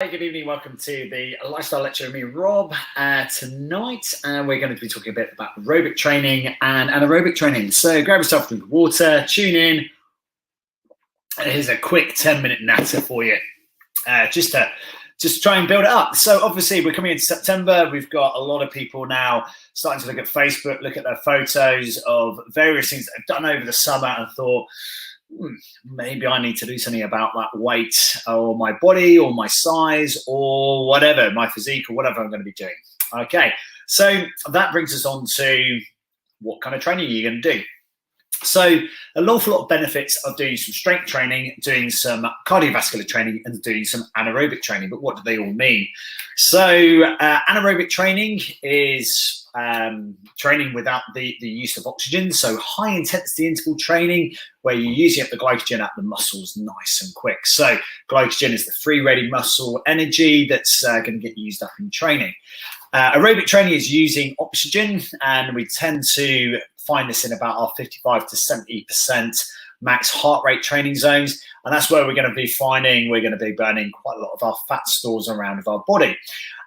Hi, good evening. Welcome to the Lifestyle Lecture with me, Rob. Tonight, we're going to be talking a bit about aerobic training and anaerobic training. So grab yourself a drink of water, tune in. Here's a quick 10-minute natter for you, just to try and build it up. So obviously we're coming into September. We've got a lot of people now starting to look at Facebook, look at their photos of various things that they've done over the summer and thought, maybe I need to do something about that weight or my body or my size or whatever, my physique or whatever I'm going to be doing. Okay, so that brings us on to what kind of training you're going to do. So an awful lot of benefits of doing some strength training, doing some cardiovascular training and doing some anaerobic training. But what do they all mean? So anaerobic training is training without the use of oxygen. So high intensity interval training where you're using up the glycogen at the muscles nice and quick. So glycogen is the free ready muscle energy that's going to get used up in training. Aerobic training is using oxygen, and we tend to find this in about our 55 to 70% max heart rate training zones. And that's where we're going to be finding we're going to be burning quite a lot of our fat stores around of our body.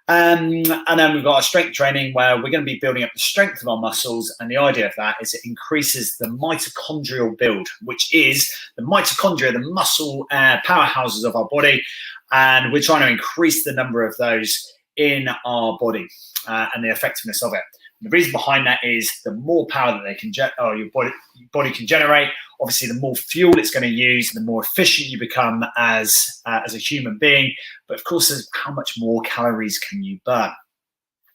And then we've got our strength training where we're going to be building up the strength of our muscles. And the idea of that is it increases the mitochondrial build, which is the mitochondria, the muscle powerhouses of our body. And we're trying to increase the number of those in our body and the effectiveness of it. The reason behind that is the more power that they can your body can generate, obviously the more fuel it's going to use, the more efficient you become as a human being. But of course, there's how much more calories can you burn.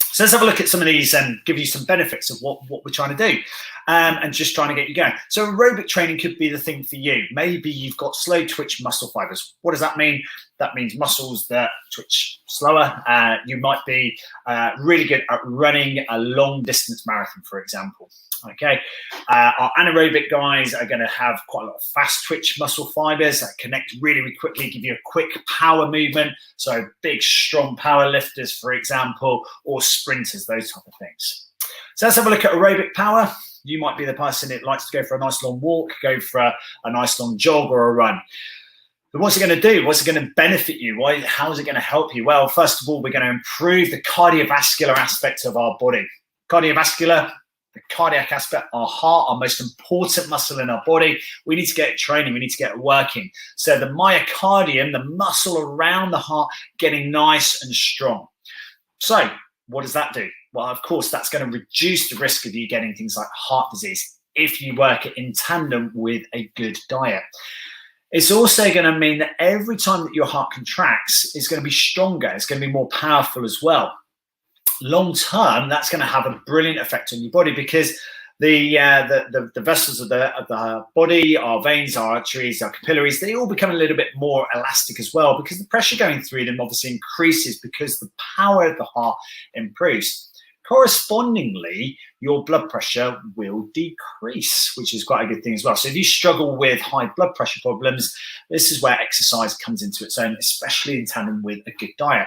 So let's have a look at some of these and give you some benefits of what we're trying to do and just trying to get you going. So aerobic training could be the thing for you. Maybe you've got slow twitch muscle fibers. What does that mean? That means muscles that twitch slower. You might be really good at running a long distance marathon, for example. Okay, our anaerobic guys are going to have quite a lot of fast twitch muscle fibers that connect really, really quickly, give you a quick power movement. So big, strong power lifters, for example, or sprinters, those type of things. So let's have a look at aerobic power. You might be the person that likes to go for a nice long walk, go for a nice long jog or a run. But what's it going to do? What's it going to benefit you? How is it going to help you? Well, first of all, we're going to improve the cardiovascular aspect of our body. Cardiovascular, the cardiac aspect, our heart, our most important muscle in our body. We need to get training. We need to get working. So the myocardium, the muscle around the heart, getting nice and strong. So what does that do? Well, of course, that's going to reduce the risk of you getting things like heart disease if you work it in tandem with a good diet. It's also going to mean that every time that your heart contracts, it's going to be stronger. It's going to be more powerful as well. Long term, that's going to have a brilliant effect on your body because the vessels of the body, our veins, our arteries, our capillaries, they all become a little bit more elastic as well because the pressure going through them obviously increases because the power of the heart improves. Correspondingly, your blood pressure will decrease, which is quite a good thing as well. So if you struggle with high blood pressure problems, this is where exercise comes into its own, especially in tandem with a good diet.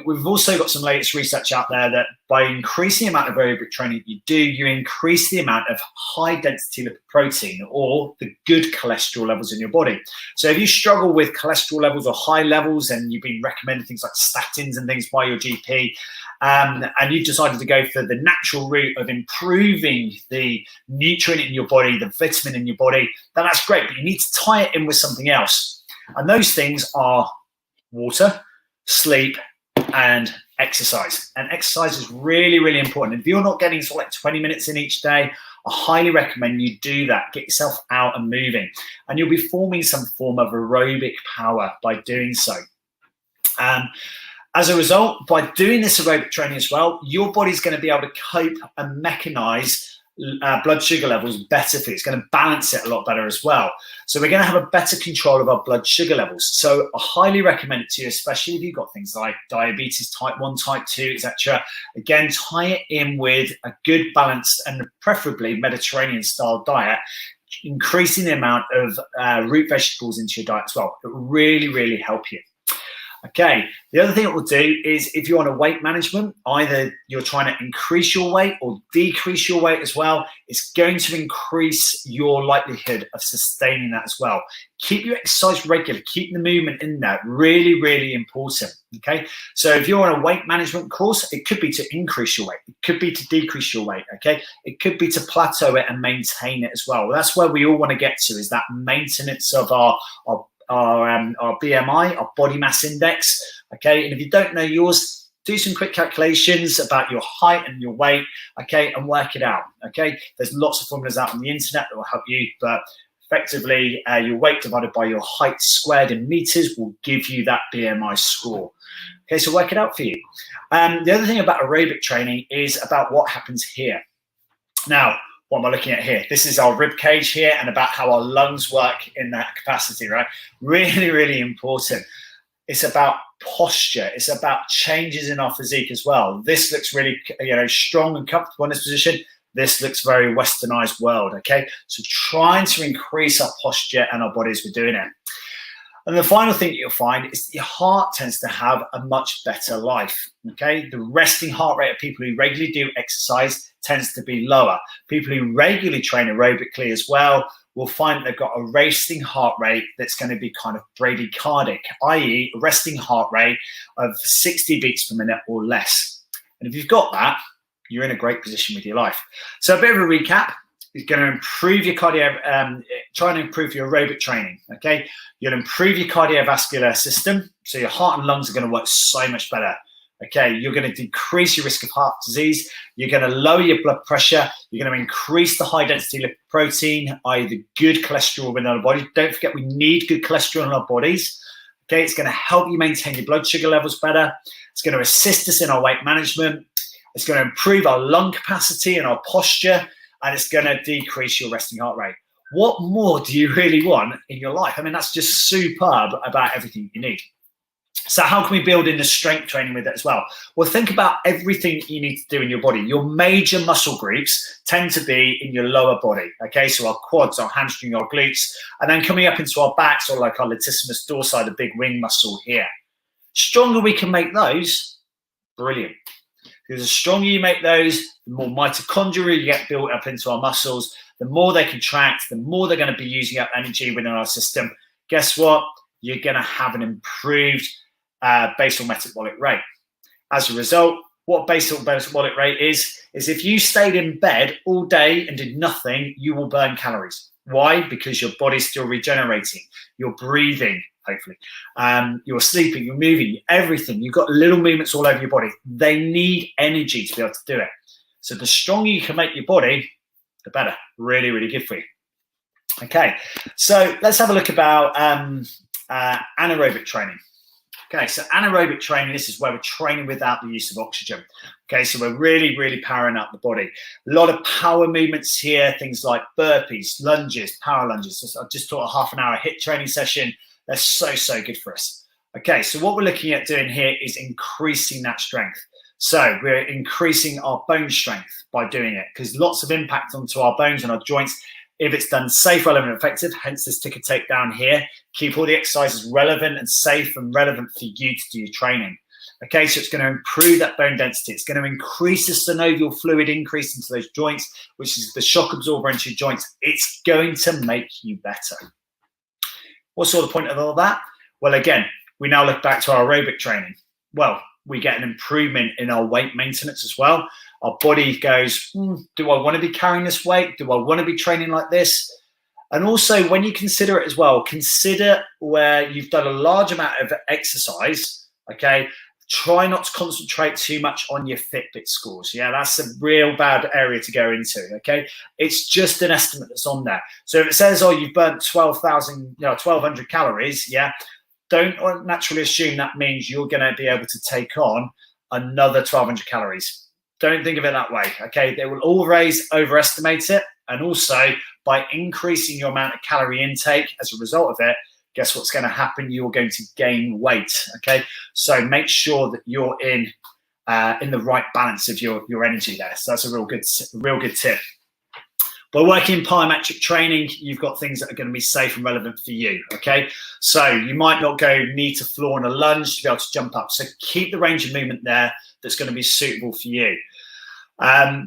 We've also got some latest research out there that by increasing the amount of aerobic training you do, you increase the amount of high density lipoprotein or the good cholesterol levels in your body. So if you struggle with cholesterol levels or high levels and you've been recommended things like statins and things by your GP, and you've decided to go for the natural route of improving the nutrient in your body, the vitamin in your body, then that's great, but you need to tie it in with something else. And those things are water, sleep, and exercise. And exercise is really, really important. If you're not getting sort of like 20 minutes in each day, I highly recommend you do that. Get yourself out and moving. And you'll be forming some form of aerobic power by doing so. As a result, by doing this aerobic training as well, your body's going to be able to cope and mechanize blood sugar levels better for you. It's going to balance it a lot better as well. So we're going to have a better control of our blood sugar levels. So I highly recommend it to you, especially if you've got things like diabetes, type 1, type 2, etc. Again, tie it in with a good balanced and preferably Mediterranean style diet, increasing the amount of root vegetables into your diet as well. It will really, really help you. Okay, the other thing it will do is if you're on a weight management, either you're trying to increase your weight or decrease your weight as well, it's going to increase your likelihood of sustaining that as well. Keep your exercise regular, keep the movement in there, really, really important, okay? So if you're on a weight management course, it could be to increase your weight, it could be to decrease your weight, okay? It could be to plateau it and maintain it as well. That's where we all want to get to, is that maintenance of our BMI, our body mass index, okay? And if you don't know yours, do some quick calculations about your height and your weight, okay, and work it out, okay? There's lots of formulas out on the internet that will help you, but effectively, your weight divided by your height squared in meters will give you that BMI score. Okay, so work it out for you. The other thing about aerobic training is about what happens here. Now, what am I looking at here? This is our rib cage here and about how our lungs work in that capacity, right? Really, really important. It's about posture. It's about changes in our physique as well. This looks really, strong and comfortable in this position. This looks very westernized world, okay? So trying to increase our posture and our body as we're doing it. And the final thing that you'll find is that your heart tends to have a much better life, okay? The resting heart rate of people who regularly do exercise tends to be lower. People who regularly train aerobically as well will find they've got a resting heart rate that's going to be kind of bradycardic, i.e. a resting heart rate of 60 beats per minute or less. And if you've got that, you're in a great position with your life. So a bit of a recap. Is going to improve your cardio, trying to improve your aerobic training, okay? You'll improve your cardiovascular system, so your heart and lungs are going to work so much better, okay? You're going to decrease your risk of heart disease. You're going to lower your blood pressure. You're going to increase the high-density lipoprotein, i.e. the good cholesterol within our body. Don't forget, we need good cholesterol in our bodies, okay? It's going to help you maintain your blood sugar levels better. It's going to assist us in our weight management. It's going to improve our lung capacity and our posture, and it's going to decrease your resting heart rate. What more do you really want in your life? I mean, that's just superb about everything you need. So how can we build in the strength training with it as well? Well, think about everything you need to do in your body. Your major muscle groups tend to be in your lower body, okay? So our quads, our hamstring, our glutes, and then coming up into our backs, or like our latissimus dorsi, the big wing muscle here. Stronger we can make those, brilliant. Because the stronger you make those, the more mitochondria you get built up into our muscles, the more they contract, the more they're going to be using up energy within our system. Guess what? You're going to have an improved basal metabolic rate. As a result, what basal metabolic rate is if you stayed in bed all day and did nothing, you will burn calories. Why? Because your body's still regenerating. You're breathing, hopefully. You're sleeping, you're moving, everything. You've got little movements all over your body. They need energy to be able to do it. So the stronger you can make your body, the better. Really, really good for you. Okay, so let's have a look about anaerobic training. Okay, so anaerobic training, this is where we're training without the use of oxygen. Okay, so we're really, really powering up the body. A lot of power movements here, things like burpees, lunges, power lunges. So I just taught a half an hour HIIT training session. They're so, so good for us. Okay, so what we're looking at doing here is increasing that strength. So we're increasing our bone strength by doing it, because lots of impact onto our bones and our joints if it's done safe, relevant, and effective, hence this ticker tape down here. Keep all the exercises relevant and safe and relevant for you to do your training. Okay, so it's going to improve that bone density. It's going to increase the synovial fluid increase into those joints, which is the shock absorber into your joints. It's going to make you better. What's all the point of all that? Well, again, we now look back to our aerobic training. Well, we get an improvement in our weight maintenance as well. Our body goes, do I want to be carrying this weight? Do I want to be training like this? And also, when you consider it as well, consider where you've done a large amount of exercise, okay? Try not to concentrate too much on your Fitbit scores. Yeah, that's a real bad area to go into, okay? It's just an estimate that's on there. So if it says, oh, you've burnt 1,200 calories, yeah, don't naturally assume that means you're going to be able to take on another 1,200 calories. Don't think of it that way, okay? They will always overestimate it. And also, by increasing your amount of calorie intake as a result of it, guess what's going to happen? You're going to gain weight, okay? So make sure that you're in the right balance of your energy there. So that's a real good tip. By working plyometric training, you've got things that are going to be safe and relevant for you, okay? So you might not go knee to floor on a lunge to be able to jump up. So keep the range of movement there that's going to be suitable for you.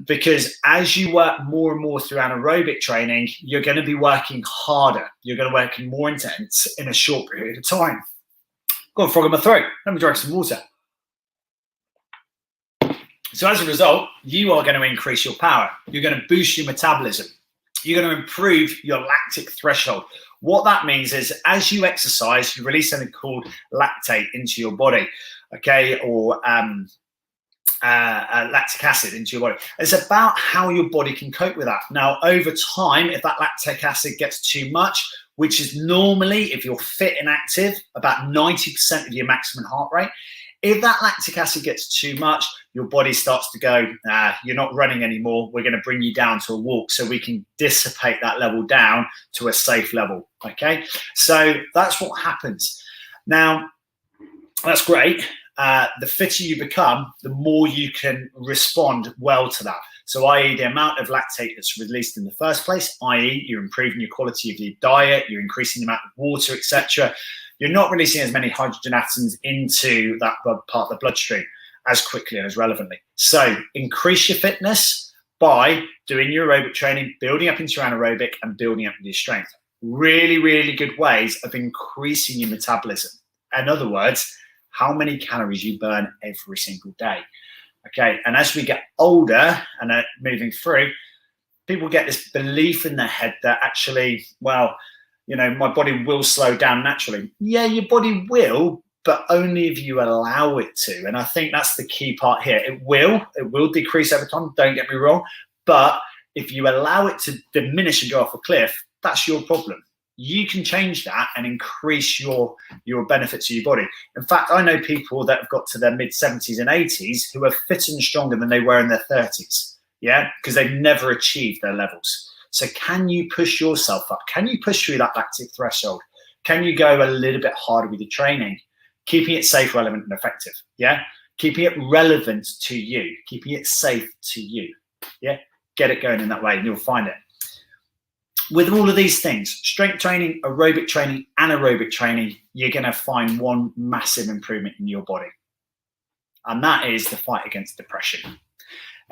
Because as you work more and more through anaerobic training, you're going to be working harder. You're going to work more intense in a short period of time. Got a frog in my throat. Let me drink some water. So as a result, you are going to increase your power. You're going to boost your metabolism. You're going to improve your lactic threshold. What that means is as you exercise, you release something called lactate into your body, okay, or lactic acid into your body. It's about how your body can cope with that. Now, over time, if that lactic acid gets too much, which is normally, if you're fit and active, about 90% of your maximum heart rate, if that lactic acid gets too much, your body starts to go, you're not running anymore. We're going to bring you down to a walk so we can dissipate that level down to a safe level, okay? So that's what happens. Now, that's great. The fitter you become, the more you can respond well to that. So i.e. the amount of lactate that's released in the first place, i.e. you're improving your quality of your diet, you're increasing the amount of water, etc. You're not releasing as many hydrogen atoms into that part of the bloodstream as quickly and as relevantly. So increase your fitness by doing your aerobic training, building up into your anaerobic and building up your strength. Really, really good ways of increasing your metabolism. In other words, how many calories you burn every single day. Okay, and as we get older and moving through, people get this belief in their head that actually, well, you know, my body will slow down naturally. Yeah, your body will, but only if you allow it to. And I think that's the key part here. It will decrease over time, don't get me wrong. But if you allow it to diminish and go off a cliff, that's your problem. You can change that and increase your benefit to your body. In fact, I know people that have got to their mid-70s and 80s who are fitter and stronger than they were in their 30s, yeah, because they've never achieved their levels. So can you push yourself up? Can you push through that lactic threshold? Can you go a little bit harder with your training? Keeping it safe, relevant, and effective, yeah? Keeping it relevant to you, keeping it safe to you, yeah? Get it going in that way and you'll find it. With all of these things, strength training, aerobic training, anaerobic training, you're going to find one massive improvement in your body. And that is the fight against depression.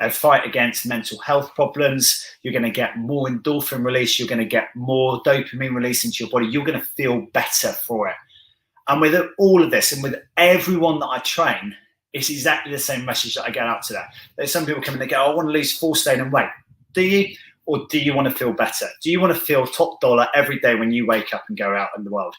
A fight against mental health problems. You're going to get more endorphin release. You're going to get more dopamine release into your body. You're going to feel better for it. And with all of this and with everyone that I train, it's exactly the same message that I get out to that. There's some people come in and they go, I want to lose 4 stone in weight. Do you? Or do you want to feel better? Do you want to feel top dollar every day when you wake up and go out in the world?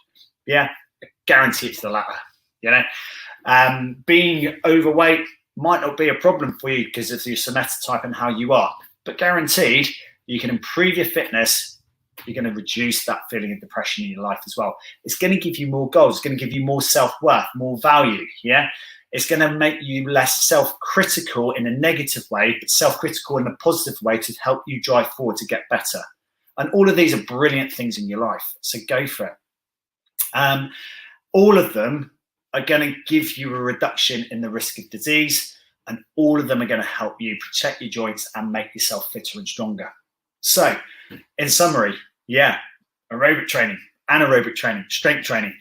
Yeah, I guarantee it's the latter. You know, being overweight might not be a problem for you because of your somatotype and how you are, but guaranteed you can improve your fitness. You're going to reduce that feeling of depression in your life as well. It's going to give you more goals. It's going to give you more self-worth, more value. Yeah. It's going to make you less self-critical in a negative way, but self-critical in a positive way to help you drive forward to get better. And all of these are brilliant things in your life. So go for it. All of them are going to give you a reduction in the risk of disease, and all of them are going to help you protect your joints and make yourself fitter and stronger. So in summary, yeah, aerobic training, anaerobic training, strength training,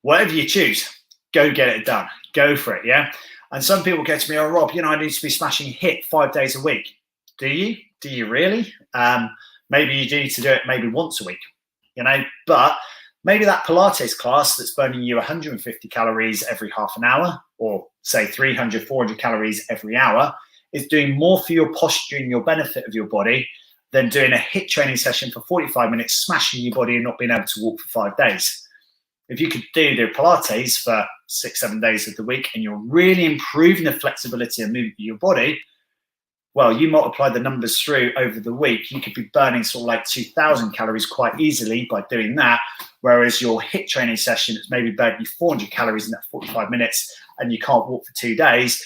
whatever you choose, go get it done. Go for it, yeah? And some people go to me, oh, Rob, you know, I need to be smashing HIIT 5 days a week. Do you? Do you really? Maybe you do need to do it maybe once a week, you know, but maybe that Pilates class that's burning you 150 calories every half an hour, or say 300, 400 calories every hour, is doing more for your posture and your benefit of your body than doing a HIIT training session for 45 minutes, smashing your body and not being able to walk for 5 days. If you could do the Pilates for 6-7 days of the week and you're really improving the flexibility and movement of your body, well, you multiply the numbers through over the week, you could be burning sort of like 2,000 calories quite easily by doing that. Whereas your HIIT training session, it's maybe burning you 400 calories in that 45 minutes and you can't walk for 2 days,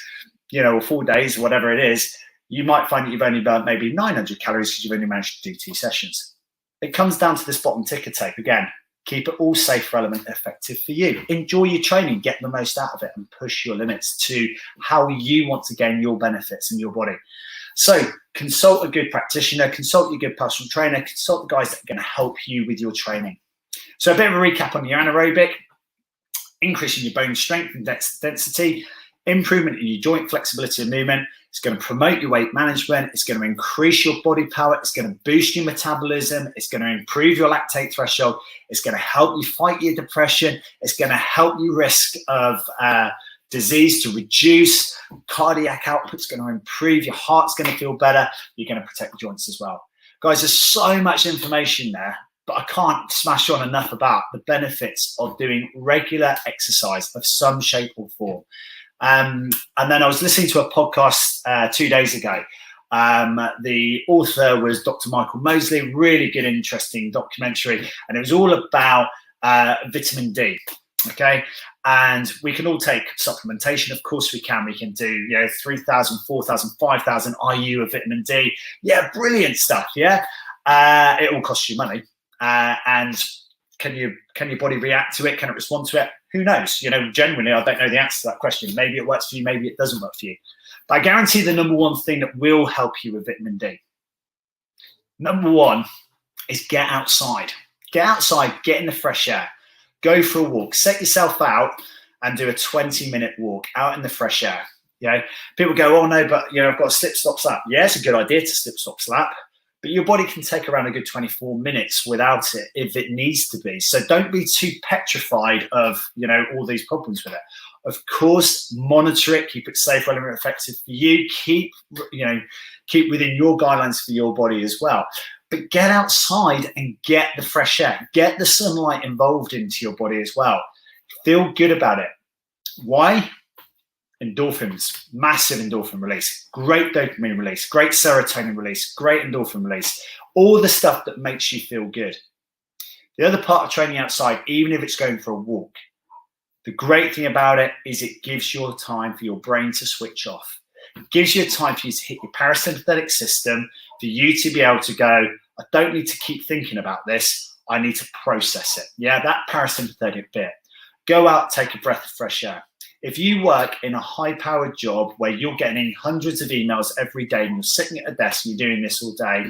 you know, or 4 days, whatever it is, you might find that you've only burnt maybe 900 calories because you've only managed to do 2 sessions. It comes down to this bottom ticker tape again. Keep it all safe, relevant, effective for you. Enjoy your training, get the most out of it, and push your limits to how you want to gain your benefits in your body. So consult a good practitioner, consult your good personal trainer, consult the guys that are going to help you with your training. So a bit of a recap on your anaerobic: increasing your bone strength and density, improvement in your joint flexibility and movement. It's going to promote your weight management. It's going to increase your body power. It's going to boost your metabolism. It's going to improve your lactate threshold. It's going to help you fight your depression. It's going to help you risk of disease to reduce. Cardiac output's going to improve. Your heart's going to feel better. You're going to protect the joints as well. Guys, there's so much information there, but I can't smash on enough about the benefits of doing regular exercise of some shape or form. And then I was listening to a podcast 2 days ago. The author was Dr. Michael Mosley, really good, interesting documentary. And it was all about vitamin D, okay? And we can all take supplementation. Of course we can. We can do 3,000, 4,000, 5,000 IU of vitamin D. Yeah, brilliant stuff, yeah? It all costs you money. And can your body react to it? Can it respond to it? Who knows? Genuinely, I don't know the answer to that question. Maybe it works for you, maybe it doesn't work for you. But I guarantee the number one thing that will help you with vitamin D, number one, is get outside. Get outside, get in the fresh air. Go for a walk. Set yourself out and do a 20-minute walk out in the fresh air. People go, oh no, but I've got a slip-stop slap. Yeah, it's a good idea to slip-stop slap. But your body can take around a good 24 minutes without it if it needs to be. So don't be too petrified of, all these problems with it. Of course, monitor it, keep it safe, relevant, effective for you. Keep within your guidelines for your body as well. But get outside and get the fresh air. Get the sunlight involved into your body as well. Feel good about it. Why? Endorphins, massive endorphin release, great dopamine release, great serotonin release, great endorphin release, all the stuff that makes you feel good. The other part of training outside, even if it's going for a walk, the great thing about it is it gives you time for your brain to switch off. It gives you time for you to hit your parasympathetic system, for you to be able to go, I don't need to keep thinking about this, I need to process it. Yeah, that parasympathetic bit. Go out, take a breath of fresh air. If you work in a high-powered job where you're getting hundreds of emails every day and you're sitting at a desk and you're doing this all day,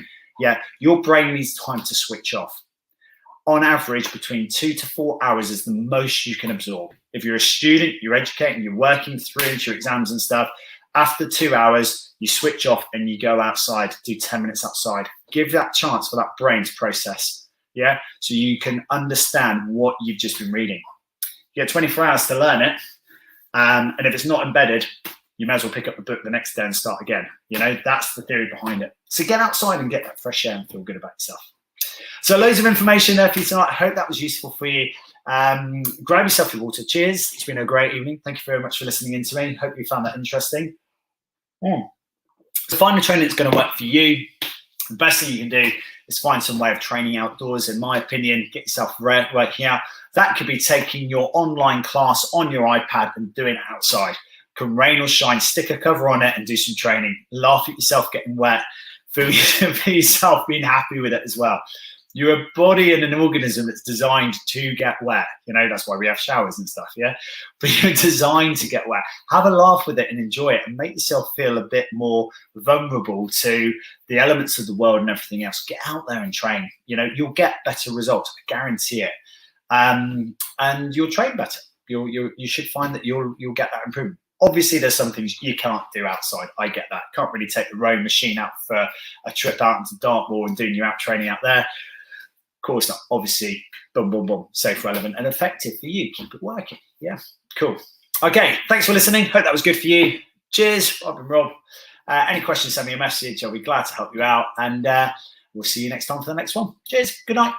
your brain needs time to switch off. On average, between 2 to 4 hours is the most you can absorb. If you're a student, you're educating, you're working through into your exams and stuff, after 2 hours, you switch off and you go outside, do 10 minutes outside. Give that chance for that brain to process, so you can understand what you've just been reading. You get 24 hours to learn it. And if it's not embedded, you may as well pick up the book the next day and start again. That's the theory behind it. So get outside and get that fresh air and feel good about yourself. So loads of information there for you tonight. I hope that was useful for you. Grab yourself your water. Cheers. It's been a great evening. Thank you very much for listening in to me. Hope you found that interesting. So find a training that's going to work for you. The best thing you can do is find some way of training outdoors. In my opinion, get yourself working out. That could be taking your online class on your iPad and doing it outside. Can rain or shine, stick a cover on it and do some training. Laugh at yourself getting wet. Feel yourself being happy with it as well. You're a body and an organism that's designed to get wet. That's why we have showers and stuff, But you're designed to get wet. Have a laugh with it and enjoy it and make yourself feel a bit more vulnerable to the elements of the world and everything else. Get out there and train. You'll get better results. I guarantee it. And you'll train better. You should find that you'll get that improvement. Obviously, there's some things you can't do outside. I get that. Can't really take the rowing machine out for a trip out into Dartmoor and doing your out training out there. Of course not. Obviously, boom, boom, boom. Safe, relevant, and effective for you. Keep it working. Yeah, cool. Okay, thanks for listening. Hope that was good for you. Cheers. I've been Rob. Any questions, send me a message. I'll be glad to help you out. And we'll see you next time for the next one. Cheers. Good night.